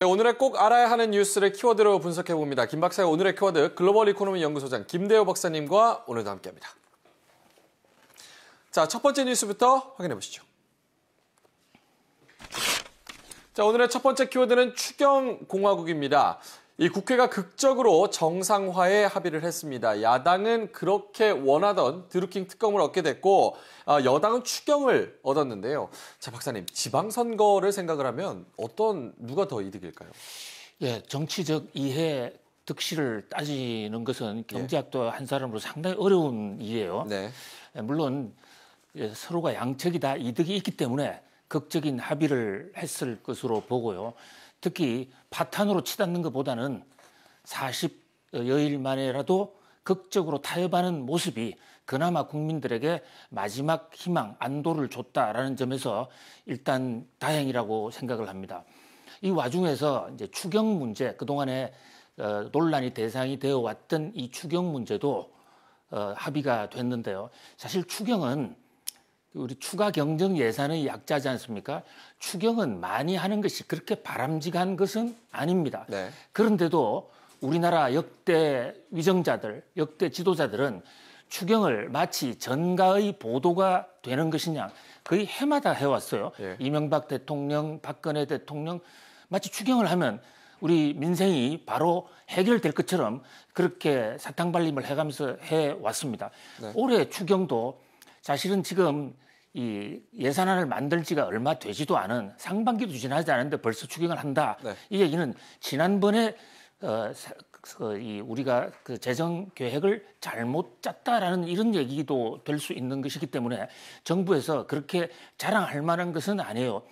오늘의 꼭 알아야 하는 뉴스를 키워드로 분석해봅니다. 김 박사의 오늘의 키워드 글로벌 이코노미 연구소장 김대호 박사님과 오늘도 함께합니다. 자, 첫 번째 뉴스부터 확인해 보시죠. 자, 오늘의 첫 번째 키워드는 추경공화국입니다. 이 국회가 극적으로 정상화에 합의를 했습니다. 야당은 그렇게 원하던 드루킹 특검을 얻게 됐고 여당은 추경을 얻었는데요. 자, 박사님, 지방선거를 생각을 하면 누가 더 이득일까요? 예, 정치적 이해 득실을 따지는 것은 경제학도 한 사람으로 상당히 어려운 일이에요. 네. 물론 서로가 양측이 다 이득이 있기 때문에 극적인 합의를 했을 것으로 보고요. 특히 파탄으로 치닫는 것보다는 40여일 만에라도 극적으로 타협하는 모습이 그나마 국민들에게 마지막 희망, 안도를 줬다라는 점에서 일단 다행이라고 생각을 합니다. 이 와중에서 이제 추경 문제, 그동안에 논란이 대상이 되어 왔던 이 추경 문제도 합의가 됐는데요. 사실 추경은 우리 추가 경정 예산의 약자지 않습니까? 추경은 많이 하는 것이 그렇게 바람직한 것은 아닙니다. 네. 그런데도 우리나라 역대 위정자들, 역대 지도자들은 추경을 마치 전가의 보도가 되는 것이냐 거의 해마다 해왔어요. 예. 이명박 대통령, 박근혜 대통령 마치 추경을 하면 우리 민생이 바로 해결될 것처럼 그렇게 사탕발림을 해가면서 해왔습니다. 네. 올해 추경도 사실은 지금 이 예산안을 만들 지가 얼마 되지도 않은 상반기도 지나지 않은데 벌써 추경을 한다. 네. 이 얘기는 지난번에 우리가 그 재정 계획을 잘못 짰다라는 이런 얘기도 될 수 있는 것이기 때문에 정부에서 그렇게 자랑할 만한 것은 아니에요.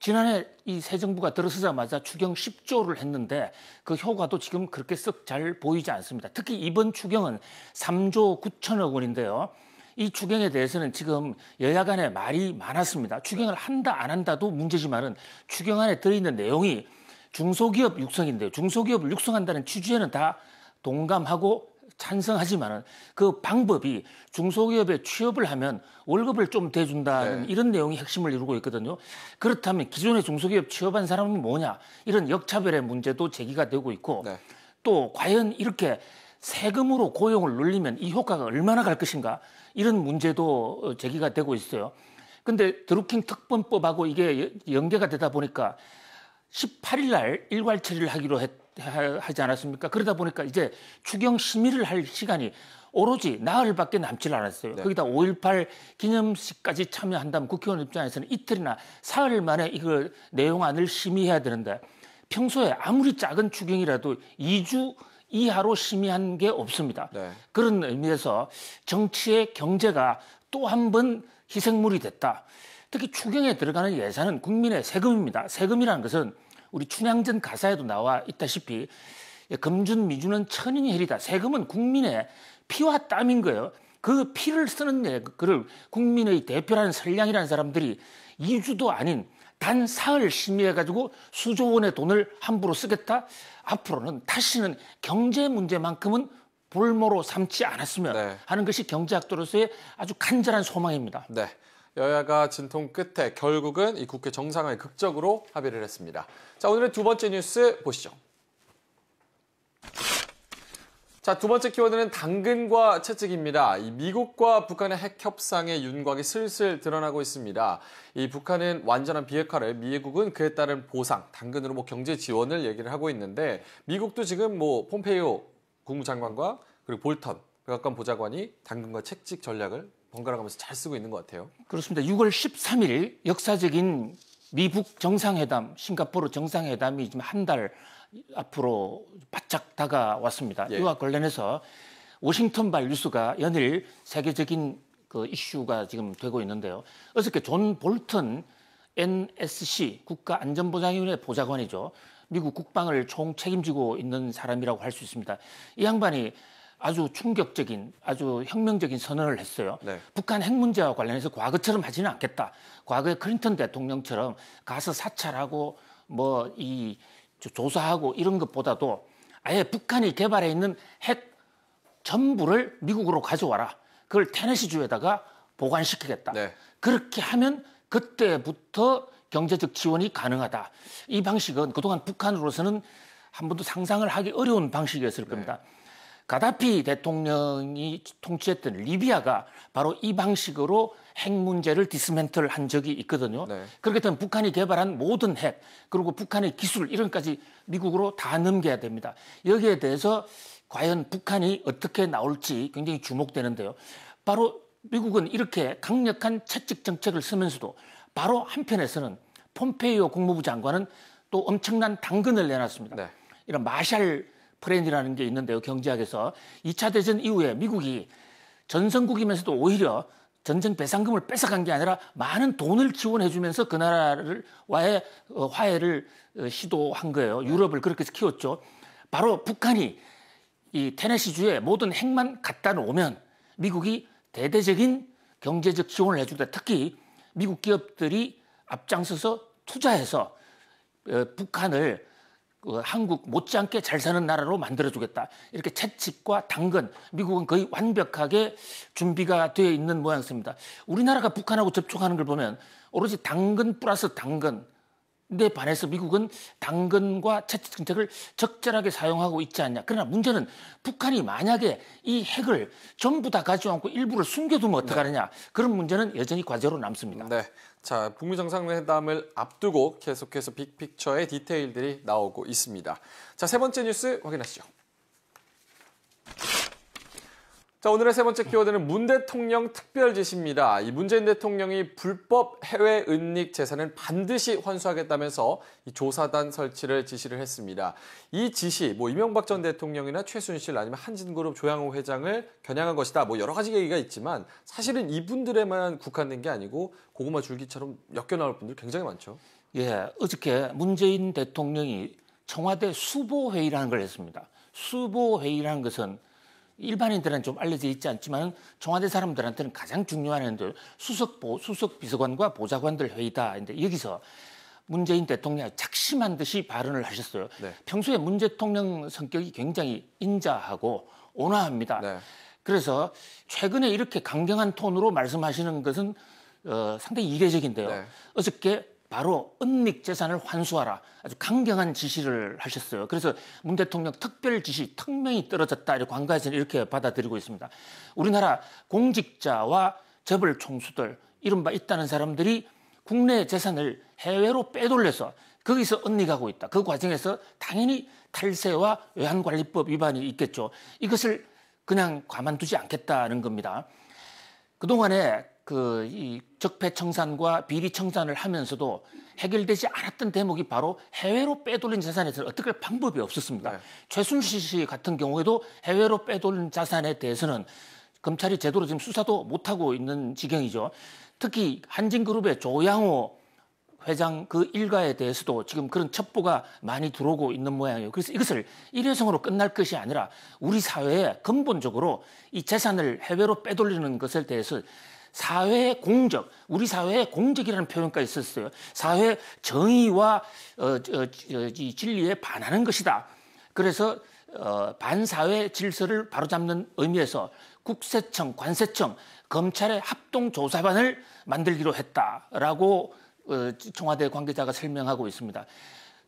지난해 이 새 정부가 들어서자마자 추경 10조를 했는데 그 효과도 지금 그렇게 썩 잘 보이지 않습니다. 특히 이번 추경은 3조 9천억 원인데요. 이 추경에 대해서는 지금 여야 간에 말이 많았습니다. 추경을 한다 안 한다도 문제지만은 추경 안에 들어있는 내용이 중소기업 육성인데요. 중소기업을 육성한다는 취지에는 다 동감하고 찬성하지만은 그 방법이 중소기업에 취업을 하면 월급을 좀 대준다는 이런 내용이 핵심을 이루고 있거든요. 그렇다면 기존의 중소기업 취업한 사람은 뭐냐? 이런 역차별의 문제도 제기가 되고 있고 또 과연 이렇게 세금으로 고용을 늘리면 이 효과가 얼마나 갈 것인가? 이런 문제도 제기가 되고 있어요. 근데 드루킹 특검법하고 이게 연계가 되다 보니까 18일 날 일괄 처리를 하기로 하지 않았습니까? 그러다 보니까 이제 추경 심의를 할 시간이 오로지 나흘밖에 남질 않았어요. 거기다 5.18 기념식까지 참여한다면 국회의원 입장에서는 이틀이나 사흘 만에 이걸 내용안을 심의해야 되는데 평소에 아무리 작은 추경이라도 2주 이하로 심의한 게 없습니다. 그런 의미에서 정치의 경제가 또 한 번 희생물이 됐다. 특히 추경에 들어가는 예산은 국민의 세금입니다. 세금이라는 것은 우리 춘향전 가사에도 나와 있다시피 금준 미주는 천인이 헬이다. 세금은 국민의 피와 땀인 거예요. 그 피를 쓰는 그를 국민의 대표라는 선량이라는 사람들이 2주도 아닌 단 사흘 심의해가지고 수조 원의 돈을 함부로 쓰겠다? 앞으로는 다시는 경제 문제만큼은 볼모로 삼지 않았으면 하는 것이 경제학도로서의 아주 간절한 소망입니다. 네. 여야가 진통 끝에 결국은 이 국회 정상화에 극적으로 합의를 했습니다. 자, 오늘의 두 번째 뉴스 보시죠. 자, 두 번째 키워드는 당근과 채찍입니다. 이 미국과 북한의 핵 협상의 윤곽이 슬슬 드러나고 있습니다. 이 북한은 완전한 비핵화를, 미국은 그에 따른 보상, 당근으로 경제 지원을 얘기를 하고 있는데 미국도 지금 폼페이오 국무장관과 그리고 볼턴 백악관 보좌관이 당근과 채찍 전략을 번갈아 가면서 잘 쓰고 있는 것 같아요. 그렇습니다. 6월 13일 역사적인 미북 정상회담, 싱가포르 정상회담이 지금 한 달 앞으로 바짝 다가왔습니다. 이와 관련해서 워싱턴발 뉴스가 연일 세계적인 그 이슈가 지금 되고 있는데요. 어저께 존 볼턴 NSC 국가안전보장위원회 보좌관이죠. 미국 국방을 총 책임지고 있는 사람이라고 할 수 있습니다. 이 양반이 아주 충격적인, 아주 혁명적인 선언을 했어요. 북한 핵 문제와 관련해서 과거처럼 하지는 않겠다. 과거에 클린턴 대통령처럼 가서 사찰하고 조사하고 이런 것보다도 아예 북한이 개발해 있는 핵 전부를 미국으로 가져와라. 그걸 테네시주에다가 보관시키겠다. 그렇게 하면 그때부터 경제적 지원이 가능하다. 이 방식은 그동안 북한으로서는 한 번도 상상을 하기 어려운 방식이었을 겁니다. 가다피 대통령이 통치했던 리비아가 바로 이 방식으로 핵 문제를 디스맨틀 한 적이 있거든요. 그렇기 때문에 북한이 개발한 모든 핵, 그리고 북한의 기술 이런 것까지 미국으로 다 넘겨야 됩니다. 여기에 대해서 과연 북한이 어떻게 나올지 굉장히 주목되는데요. 바로 미국은 이렇게 강력한 채찍 정책을 쓰면서도 바로 한편에서는 폼페이오 국무부 장관은 또 엄청난 당근을 내놨습니다. 이런 마샬 플랜이라는 게 있는데요. 경제학에서 2차 대전 이후에 미국이 전성국이면서도 오히려 전쟁 배상금을 뺏어간 게 아니라 많은 돈을 지원해주면서 그 나라와의 화해를 시도한 거예요. 유럽을 그렇게 해서 키웠죠. 바로 북한이 이 테네시주에 모든 핵만 갖다 놓으면 미국이 대대적인 경제적 지원을 해주다. 특히 미국 기업들이 앞장서서 투자해서 북한을 한국 못지않게 잘 사는 나라로 만들어주겠다. 이렇게 채찍과 당근, 미국은 거의 완벽하게 준비가 되어 있는 모양새입니다. 우리나라가 북한하고 접촉하는 걸 보면 오로지 당근 플러스 당근. 에 반해서 미국은 당근과 채찍 정책을 적절하게 사용하고 있지 않냐. 그러나 문제는 북한이 만약에 이 핵을 전부 다 가지고 않고 일부를 숨겨두면 어떡하느냐. 그런 문제는 여전히 과제로 남습니다. 자, 북미 정상회담을 앞두고 계속해서 빅픽처의 디테일들이 나오고 있습니다. 자, 세 번째 뉴스 확인하시죠. 자, 오늘의 세 번째 키워드는 문 대통령 특별 지시입니다. 이 문재인 대통령이 불법 해외 은닉 재산은 반드시 환수하겠다면서 이 조사단 설치를 지시를 했습니다. 이 지시, 이명박 전 대통령이나 최순실 아니면 한진그룹 조양호 회장을 겨냥한 것이다. 여러 가지 얘기가 있지만 사실은 이분들에만 국한된 게 아니고 고구마 줄기처럼 엮여 나올 분들 굉장히 많죠. 예, 어저께 문재인 대통령이 청와대 수보회의라는 걸 했습니다. 수보회의라는 것은 일반인들은 좀 알려져 있지 않지만 청와대 사람들한테는 가장 중요한 회의들 수석 비서관과 보좌관들 회의다. 근데 여기서 문재인 대통령이 작심한 듯이 발언을 하셨어요. 평소에 문 대통령 성격이 굉장히 인자하고 온화합니다. 그래서 최근에 이렇게 강경한 톤으로 말씀하시는 것은 상당히 이례적인데요. 어저께 바로 은닉 재산을 환수하라. 아주 강경한 지시를 하셨어요. 그래서 문 대통령 특별 지시, 특명이 떨어졌다. 이렇게 관가에서는 이렇게 받아들이고 있습니다. 우리나라 공직자와 재벌 총수들, 이른바 있다는 사람들이 국내 재산을 해외로 빼돌려서 거기서 은닉하고 있다. 그 과정에서 당연히 탈세와 외환관리법 위반이 있겠죠. 이것을 그냥 가만두지 않겠다는 겁니다. 그동안에 이 적폐청산과 비리청산을 하면서도 해결되지 않았던 대목이 바로 해외로 빼돌린 재산에서 어떻게 할 방법이 없었습니다. 최순실 씨 같은 경우에도 해외로 빼돌린 자산에 대해서는 검찰이 제대로 지금 수사도 못하고 있는 지경이죠. 특히 한진그룹의 조양호 회장 그 일가에 대해서도 지금 그런 첩보가 많이 들어오고 있는 모양이에요. 그래서 이것을 일회성으로 끝날 것이 아니라 우리 사회에 근본적으로 이 재산을 해외로 빼돌리는 것에 대해서 사회의 공적, 우리 사회의 공적이라는 표현까지 있었어요. 사회 정의와 이 진리에 반하는 것이다. 그래서 반사회 질서를 바로잡는 의미에서 국세청, 관세청, 검찰의 합동조사반을 만들기로 했다라고 청와대 관계자가 설명하고 있습니다.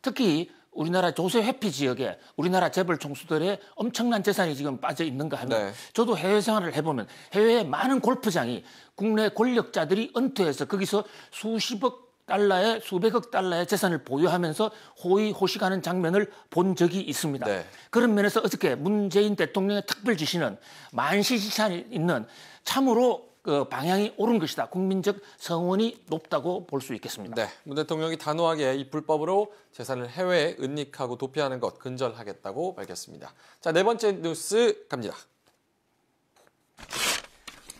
특히 우리나라 조세 회피 지역에 우리나라 재벌 총수들의 엄청난 재산이 지금 빠져 있는가 하면 저도 해외 생활을 해보면 해외의 많은 골프장이 국내 권력자들이 은퇴해서 거기서 수십억 달러의 수백억 달러의 재산을 보유하면서 호의호식하는 장면을 본 적이 있습니다. 그런 면에서 어저께 문재인 대통령의 특별 지시는 만시지산이 있는 참으로 방향이 옳은 것이다. 국민적 성원이 높다고 볼 수 있겠습니다. 문 대통령이 단호하게 이 불법으로 재산을 해외에 은닉하고 도피하는 것 근절하겠다고 밝혔습니다. 자, 네 번째 뉴스 갑니다.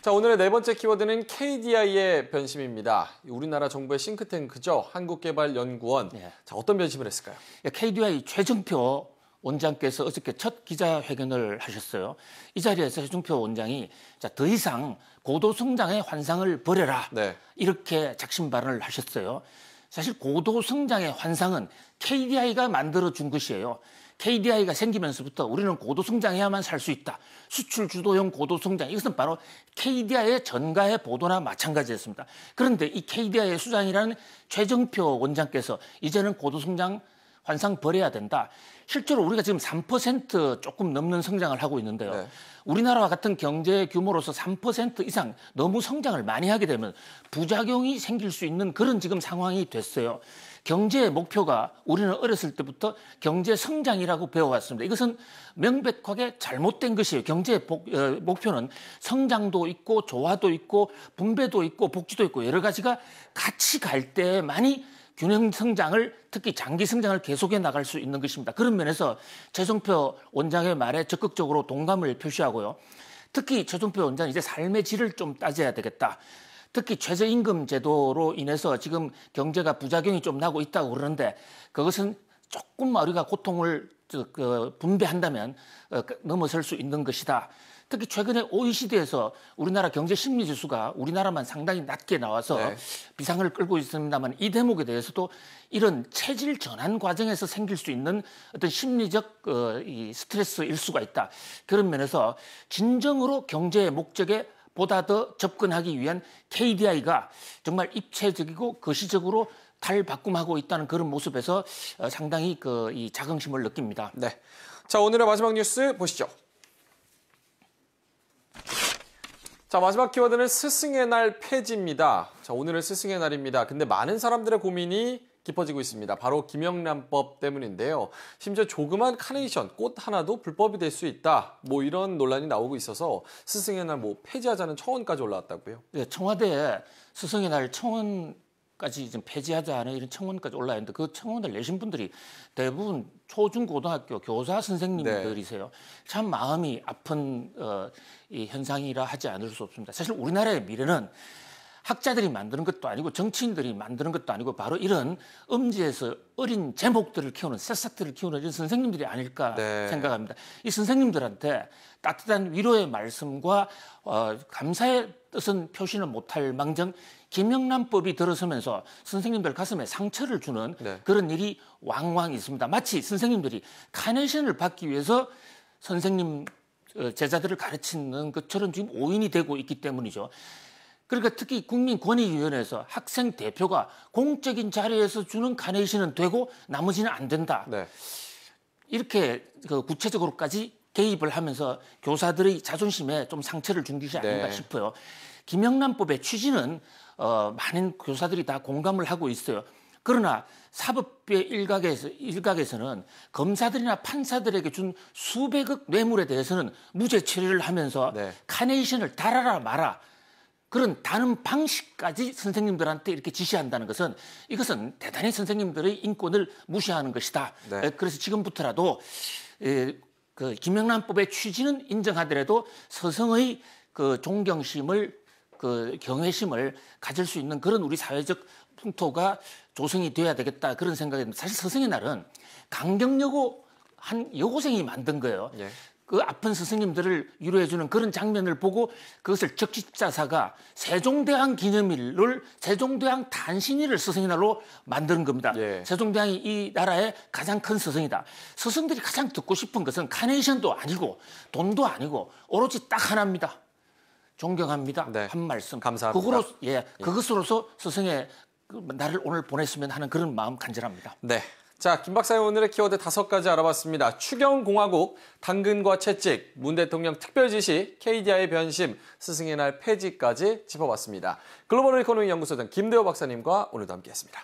자, 오늘의 네 번째 키워드는 KDI의 변심입니다. 우리나라 정부의 싱크탱크죠. 한국개발연구원. 자, 어떤 변심을 했을까요? KDI 최정표 원장께서 어저께 첫 기자회견을 하셨어요. 이 자리에서 최정표 원장이 더 이상 고도성장의 환상을 버려라. 이렇게 작심 발언을 하셨어요. 사실 고도 성장의 환상은 KDI가 만들어준 것이에요. KDI가 생기면서부터 우리는 고도 성장해야만 살 수 있다. 수출 주도형 고도 성장. 이것은 바로 KDI의 전가의 보도나 마찬가지였습니다. 그런데 이 KDI의 수장이라는 최정표 원장께서 이제는 고도 성장 환상 버려야 된다. 실제로 우리가 지금 3% 조금 넘는 성장을 하고 있는데요. 네. 우리나라와 같은 경제 규모로서 3% 이상 너무 성장을 많이 하게 되면 부작용이 생길 수 있는 그런 지금 상황이 됐어요. 경제의 목표가 우리는 어렸을 때부터 경제 성장이라고 배워왔습니다. 이것은 명백하게 잘못된 것이에요. 경제의 목표는 성장도 있고 조화도 있고 분배도 있고 복지도 있고 여러 가지가 같이 갈 때만이 균형 성장을 특히 장기 성장을 계속해 나갈 수 있는 것입니다. 그런 면에서 최종표 원장의 말에 적극적으로 동감을 표시하고요. 특히 최종표 원장은 이제 삶의 질을 좀 따져야 되겠다. 특히 최저임금 제도로 인해서 지금 경제가 부작용이 좀 나고 있다고 그러는데 그것은 조금 우리가 고통을 분배한다면 넘어설 수 있는 것이다. 특히 최근에 OECD에서 우리나라 경제 심리 지수가 우리나라만 상당히 낮게 나와서 네. 비상을 끌고 있습니다만 이 대목에 대해서도 이런 체질 전환 과정에서 생길 수 있는 어떤 심리적 이 스트레스일 수가 있다. 그런 면에서 진정으로 경제의 목적에 보다 더 접근하기 위한 KDI가 정말 입체적이고 거시적으로 탈바꿈하고 있다는 그런 모습에서 상당히 이 자긍심을 느낍니다. 네. 자, 오늘의 마지막 뉴스 보시죠. 자, 마지막 키워드는 스승의 날 폐지입니다. 자, 오늘은 스승의 날입니다. 근데 많은 사람들의 고민이 깊어지고 있습니다. 바로 김영란법 때문인데요. 심지어 조그만 카네이션, 꽃 하나도 불법이 될 수 있다. 뭐 이런 논란이 나오고 있어서 스승의 날 뭐 폐지하자는 청원까지 올라왔다고요. 네, 청와대에 스승의 날 청원까지 좀 폐지하자는 이런 청원까지 올라왔는데 그 청원을 내신 분들이 대부분 초중고등학교 교사 선생님들이세요. 참 마음이 아픈 이 현상이라 하지 않을 수 없습니다. 사실 우리나라의 미래는 학자들이 만드는 것도 아니고 정치인들이 만드는 것도 아니고 바로 이런 음지에서 어린 제목들을 키우는 새싹들을 키우는 이런 선생님들이 아닐까 생각합니다. 이 선생님들한테 따뜻한 위로의 말씀과 감사의 뜻은 표시는 못할 망정 김영란법이 들어서면서 선생님들 가슴에 상처를 주는 그런 일이 왕왕 있습니다. 마치 선생님들이 카네이션을 받기 위해서 선생님 제자들을 가르치는 것처럼 지금 오인이 되고 있기 때문이죠. 그러니까 특히 국민권익위원회에서 학생 대표가 공적인 자리에서 주는 카네이션은 되고 나머지는 안 된다. 네. 이렇게 구체적으로까지 개입을 하면서 교사들의 자존심에 좀 상처를 준 것이 아닌가 싶어요. 김영란법의 취지는 많은 교사들이 다 공감을 하고 있어요. 그러나 사법부의 일각에서는 검사들이나 판사들에게 준 수백억 뇌물에 대해서는 무죄 처리를 하면서 카네이션을 달아라 마라. 그런 다른 방식까지 선생님들한테 이렇게 지시한다는 것은 이것은 대단히 선생님들의 인권을 무시하는 것이다. 그래서 지금부터라도 그 김영란법의 취지는 인정하더라도 서성의 그 존경심을 그 경외심을 가질 수 있는 그런 우리 사회적 풍토가 조성이 돼야 되겠다 그런 생각입니다. 사실 스승의 날은 강경여고 한 여고생이 만든 거예요. 그 아픈 스승님들을 위로해주는 그런 장면을 보고 그것을 적십자사가 세종대왕 기념일을 세종대왕 탄신일을 스승의 날로 만드는 겁니다. 세종대왕이 이 나라의 가장 큰 스승이다. 스승들이 가장 듣고 싶은 것은 카네이션도 아니고 돈도 아니고 오로지 딱 하나입니다. 존경합니다. 한 말씀. 감사합니다. 그것으로서 스승의 날을 오늘 보냈으면 하는 그런 마음 간절합니다. 네. 자, 김 박사의 오늘의 키워드 5가지 알아봤습니다. 추경공화국, 당근과 채찍, 문 대통령 특별지시, KDI 변심, 스승의 날 폐지까지 짚어봤습니다. 글로벌 이코노미 연구소장 김대호 박사님과 오늘도 함께했습니다.